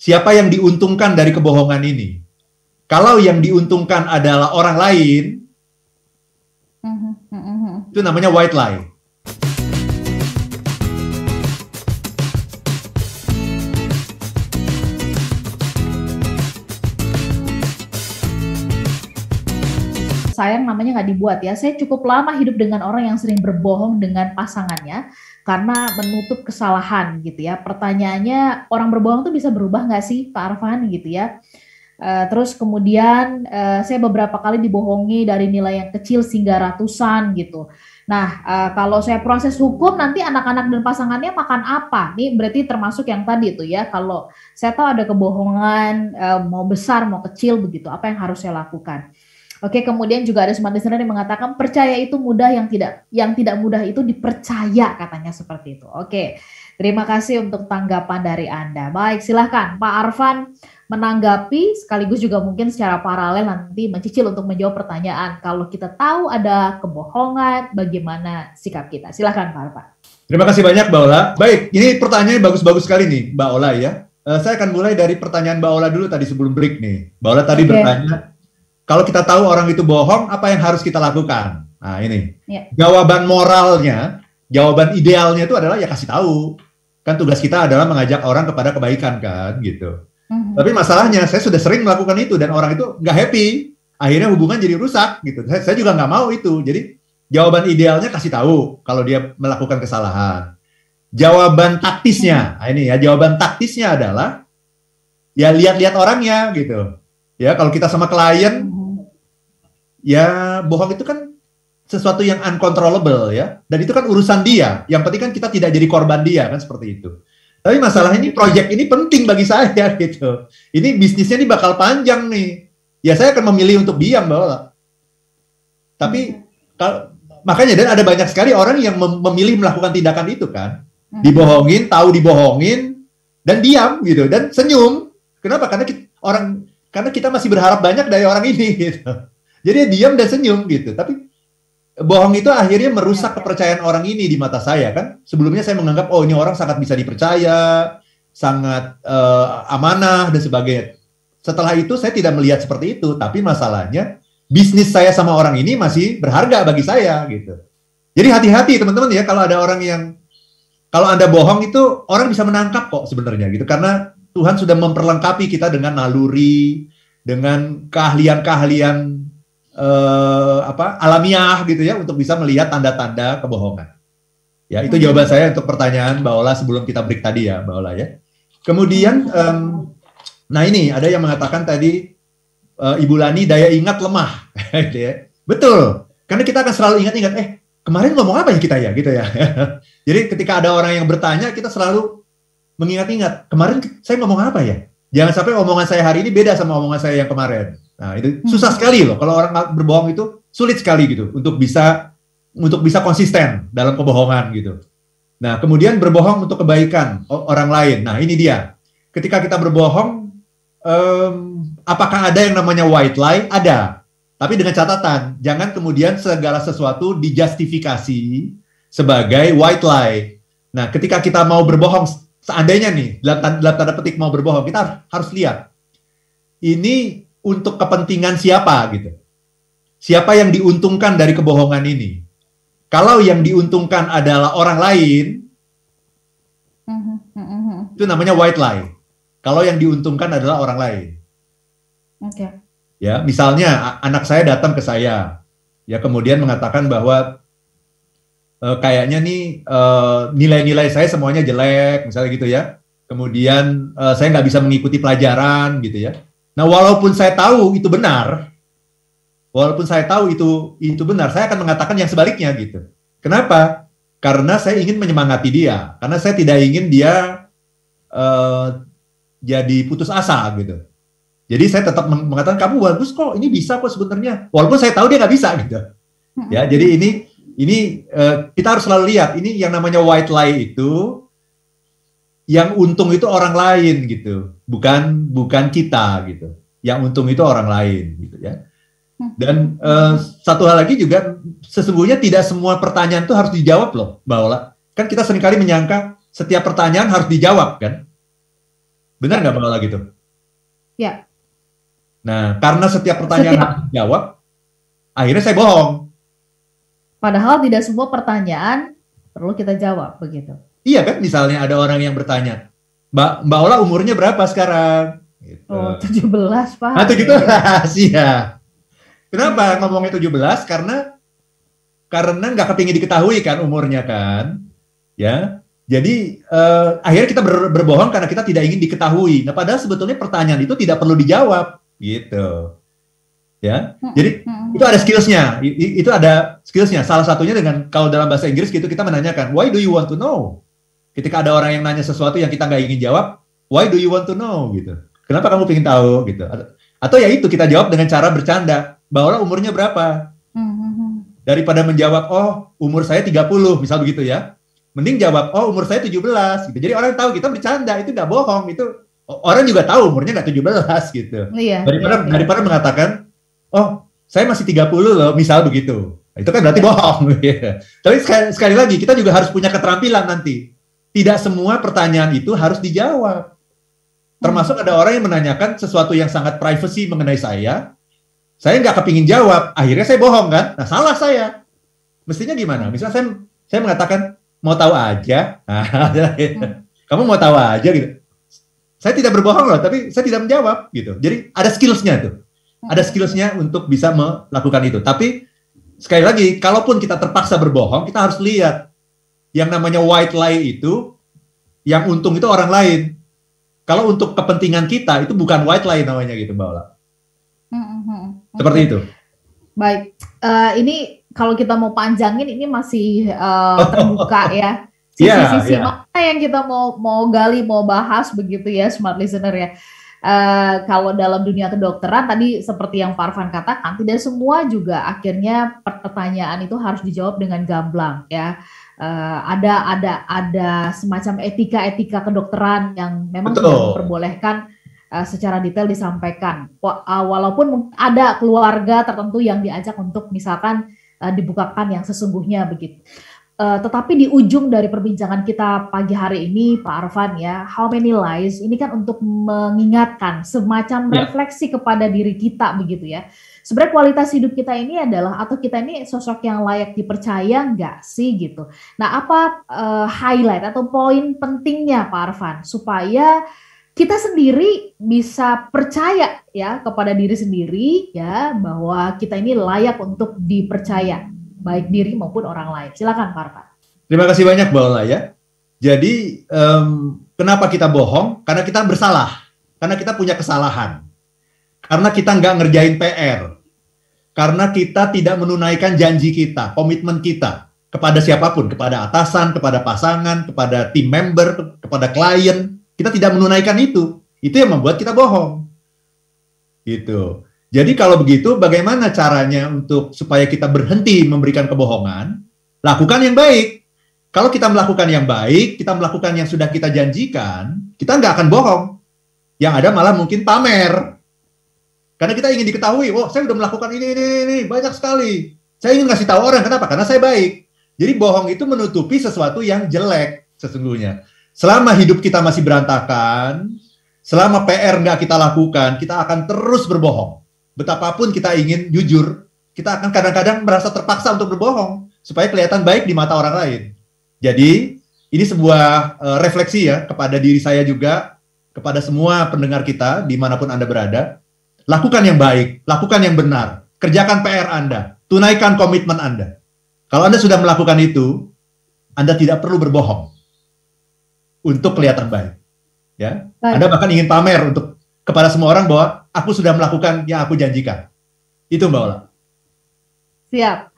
siapa yang diuntungkan dari kebohongan ini? Kalau yang diuntungkan adalah orang lain, itu namanya white lie. Sayang namanya nggak dibuat ya. Saya cukup lama hidup dengan orang yang sering berbohong dengan pasangannya karena menutup kesalahan gitu ya. Pertanyaannya, orang berbohong tuh bisa berubah nggak sih Pak Arfan gitu ya? Terus kemudian saya beberapa kali dibohongi dari nilai yang kecil hingga ratusan gitu. Nah, kalau saya proses hukum nanti anak-anak dan pasangannya makan apa? Nih berarti termasuk yang tadi tuh ya. Kalau saya tahu ada kebohongan mau besar mau kecil begitu, apa yang harus saya lakukan? Oke, kemudian juga ada smart listener yang mengatakan percaya itu mudah, yang tidak mudah itu dipercaya, katanya seperti itu. Oke, terima kasih untuk tanggapan dari Anda. Baik, silahkan Pak Arfan menanggapi sekaligus juga mungkin secara paralel nanti mencicil untuk menjawab pertanyaan. Kalau kita tahu ada kebohongan, bagaimana sikap kita? Silahkan Pak Arfan. Terima kasih banyak Mbak Ola. Baik, ini pertanyaannya bagus-bagus sekali nih Mbak Ola ya. Saya akan mulai dari pertanyaan Mbak Ola dulu tadi sebelum break nih. Mbak Ola tadi bertanya, kalau kita tahu orang itu bohong, apa yang harus kita lakukan? Nah ini, jawaban moralnya, jawaban idealnya itu adalah ya kasih tahu. Kan tugas kita adalah mengajak orang kepada kebaikan kan, gitu. Tapi masalahnya, saya sudah sering melakukan itu dan orang itu nggak happy. Akhirnya hubungan jadi rusak, gitu. Saya juga nggak mau itu. Jadi jawaban idealnya kasih tahu kalau dia melakukan kesalahan. Jawaban taktisnya, nah ini ya, jawaban taktisnya adalah ya lihat-lihat orangnya, gitu. Ya, kalau kita sama klien, ya bohong itu kan sesuatu yang uncontrollable ya. Dan itu kan urusan dia. Yang penting kan kita tidak jadi korban dia, kan seperti itu. Tapi masalahnya ini, project ini penting bagi saya gitu. Ini bisnisnya ini bakal panjang nih. Ya saya akan memilih untuk diam, Mbak Ola. Tapi, makanya dan ada banyak sekali orang yang memilih melakukan tindakan itu kan. Dibohongin, tahu dibohongin, dan diam gitu. Dan senyum. Kenapa? Karena kita masih berharap banyak dari orang ini gitu. Jadi dia diam dan senyum gitu. Tapi bohong itu akhirnya merusak kepercayaan orang ini di mata saya kan. Sebelumnya saya menganggap oh ini orang sangat bisa dipercaya, sangat amanah dan sebagainya. Setelah itu saya tidak melihat seperti itu, tapi masalahnya bisnis saya sama orang ini masih berharga bagi saya gitu. Jadi hati-hati teman-teman ya, kalau ada orang yang kalau Anda bohong itu orang bisa menangkap kok sebenarnya gitu, karena Tuhan sudah memperlengkapi kita dengan naluri, dengan keahlian-keahlian alamiah gitu ya, untuk bisa melihat tanda-tanda kebohongan. Ya, itu jawaban saya untuk pertanyaan Mbak Ola sebelum kita break tadi ya, Mbak Ola ya. Kemudian, nah ini ada yang mengatakan tadi, Ibu Lani daya ingat lemah. Gitu ya. Betul, karena kita akan selalu ingat-ingat, kemarin ngomong apa ya kita ya, gitu ya. Jadi ketika ada orang yang bertanya, kita selalu mengingat-ingat, kemarin saya ngomong apa ya? Jangan sampai omongan saya hari ini beda sama omongan saya yang kemarin. Nah, itu susah sekali loh. Kalau orang berbohong itu sulit sekali gitu untuk bisa konsisten dalam kebohongan gitu. Nah, kemudian berbohong untuk kebaikan orang lain. Nah, ini dia. Ketika kita berbohong, apakah ada yang namanya white lie? Ada. Tapi dengan catatan, jangan kemudian segala sesuatu dijustifikasi sebagai white lie. Nah, ketika kita mau berbohong, seandainya nih, dalam tanda petik mau berbohong, kita harus lihat. Ini untuk kepentingan siapa gitu. Siapa yang diuntungkan dari kebohongan ini? Kalau yang diuntungkan adalah orang lain, itu namanya white lie. Kalau yang diuntungkan adalah orang lain. Oke. Ya, misalnya anak saya datang ke saya, ya kemudian mengatakan bahwa kayaknya nih nilai-nilai saya semuanya jelek, misalnya gitu ya. Kemudian saya nggak bisa mengikuti pelajaran gitu ya. Nah, walaupun saya tahu itu benar, saya akan mengatakan yang sebaliknya gitu. Kenapa? Karena saya ingin menyemangati dia, karena saya tidak ingin dia jadi putus asa gitu. Jadi saya tetap mengatakan kamu bagus kok, ini bisa kok sebenarnya, walaupun saya tahu dia nggak bisa gitu. Ya, jadi ini kita harus selalu lihat, ini yang namanya white lie itu, yang untung itu orang lain gitu, bukan kita gitu. Yang untung itu orang lain gitu ya. Dan satu hal lagi juga, sesungguhnya tidak semua pertanyaan itu harus dijawab loh, Mbak Ola. Kan kita seringkali menyangka setiap pertanyaan harus dijawab kan. Benar nggak Mbak Ola gitu? Ya. Nah, karena setiap pertanyaan harus dijawab, akhirnya saya bohong. Padahal tidak semua pertanyaan perlu kita jawab begitu. Iya kan, misalnya ada orang yang bertanya, Mbak Ola umurnya berapa sekarang? Gitu. Oh, 17 Pak. Nah, 17, iya. Kenapa ngomongnya 17? Karena nggak kepingin diketahui kan umurnya kan, ya. Jadi akhirnya kita berbohong karena kita tidak ingin diketahui. Nah, padahal sebetulnya pertanyaan itu tidak perlu dijawab, gitu. Ya, jadi itu ada skillsnya. Itu ada skillsnya. Salah satunya dengan kalau dalam bahasa Inggris gitu kita menanyakan, why do you want to know? Ketika ada orang yang nanya sesuatu yang kita nggak ingin jawab, why do you want to know? Gitu. Kenapa kamu ingin tahu? Gitu. Atau ya itu kita jawab dengan cara bercanda. Mbak Ola umurnya berapa? Daripada menjawab, oh umur saya 30, misal begitu ya. Mending jawab, oh umur saya 17. Gitu. Jadi orang tahu kita bercanda, itu nggak bohong. Itu orang juga tahu umurnya nggak 17 gitu. Iya, daripada mengatakan, oh saya masih 30 loh, misal begitu. Itu kan berarti bohong. Tapi sekali lagi, kita juga harus punya keterampilan nanti. Tidak semua pertanyaan itu harus dijawab. Termasuk ada orang yang menanyakan sesuatu yang sangat privacy mengenai saya nggak kepingin jawab, akhirnya saya bohong kan? Nah, salah saya. Mestinya gimana? Misalnya saya mengatakan, mau tahu aja. Kamu mau tahu aja gitu. Saya tidak berbohong loh, tapi saya tidak menjawab gitu. Jadi ada skills-nya tuh. Ada skills-nya untuk bisa melakukan itu. Tapi sekali lagi, kalaupun kita terpaksa berbohong, kita harus lihat yang namanya white lie itu, yang untung itu orang lain. Kalau untuk kepentingan kita, itu bukan white lie namanya gitu, Mbak Ola. Seperti itu. Baik, ini kalau kita mau panjangin ini masih terbuka ya. Sisi-sisi mana yang kita mau gali, mau bahas begitu ya, smart listener ya. Kalau dalam dunia kedokteran tadi seperti yang Pak Arfan katakan, tidak semua juga akhirnya pertanyaan itu harus dijawab dengan gamblang ya. Ada semacam etika kedokteran yang memang tidak memperbolehkan secara detail disampaikan. Walaupun ada keluarga tertentu yang diajak untuk misalkan dibukakan yang sesungguhnya begitu. Tetapi di ujung dari perbincangan kita pagi hari ini, Pak Arfan ya, how many lies ini kan untuk mengingatkan semacam refleksi kepada diri kita begitu ya. Sebenarnya kualitas hidup kita ini adalah, atau kita ini sosok yang layak dipercaya nggak sih gitu. Nah, apa highlight atau poin pentingnya Pak Arfan supaya kita sendiri bisa percaya ya kepada diri sendiri ya bahwa kita ini layak untuk dipercaya baik diri maupun orang lain. Silakan Pak Arfan. Terima kasih banyak Mbak Ola ya. Jadi kenapa kita bohong? Karena kita bersalah. Karena kita punya kesalahan. Karena kita nggak ngerjain PR. Karena kita tidak menunaikan janji kita, komitmen kita kepada siapapun, kepada atasan, kepada pasangan, kepada tim member, kepada klien. Kita tidak menunaikan itu. Itu yang membuat kita bohong. Gitu. Jadi kalau begitu, bagaimana caranya untuk supaya kita berhenti memberikan kebohongan? Lakukan yang baik. Kalau kita melakukan yang baik, kita melakukan yang sudah kita janjikan, kita nggak akan bohong. Yang ada malah mungkin pamer. Karena kita ingin diketahui, oh saya udah melakukan ini, banyak sekali. Saya ingin ngasih tahu orang, kenapa? Karena saya baik. Jadi bohong itu menutupi sesuatu yang jelek sesungguhnya. Selama hidup kita masih berantakan, selama PR nggak kita lakukan, kita akan terus berbohong. Betapapun kita ingin jujur, kita akan kadang-kadang merasa terpaksa untuk berbohong supaya kelihatan baik di mata orang lain. Jadi ini sebuah refleksi ya kepada diri saya juga, kepada semua pendengar kita dimanapun Anda berada. Lakukan yang baik, lakukan yang benar, kerjakan PR Anda, tunaikan komitmen Anda. Kalau Anda sudah melakukan itu, Anda tidak perlu berbohong untuk kelihatan baik. Ya, Anda bahkan ingin pamer untuk kepada semua orang bahwa aku sudah melakukan yang aku janjikan. Itu Mbak Ola. Siap.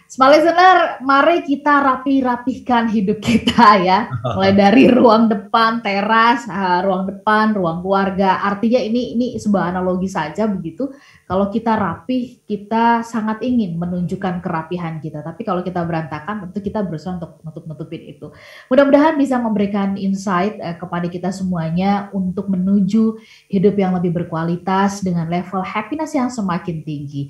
Smart listener, mari kita rapih-rapihkan hidup kita ya. Mulai dari ruang depan, teras, ruang depan, ruang keluarga. Artinya ini sebuah analogi saja begitu. Kalau kita rapih, kita sangat ingin menunjukkan kerapihan kita. Tapi kalau kita berantakan, tentu kita berusaha untuk nutup-nutupin itu. Mudah-mudahan bisa memberikan insight kepada kita semuanya untuk menuju hidup yang lebih berkualitas dengan level happiness yang semakin tinggi.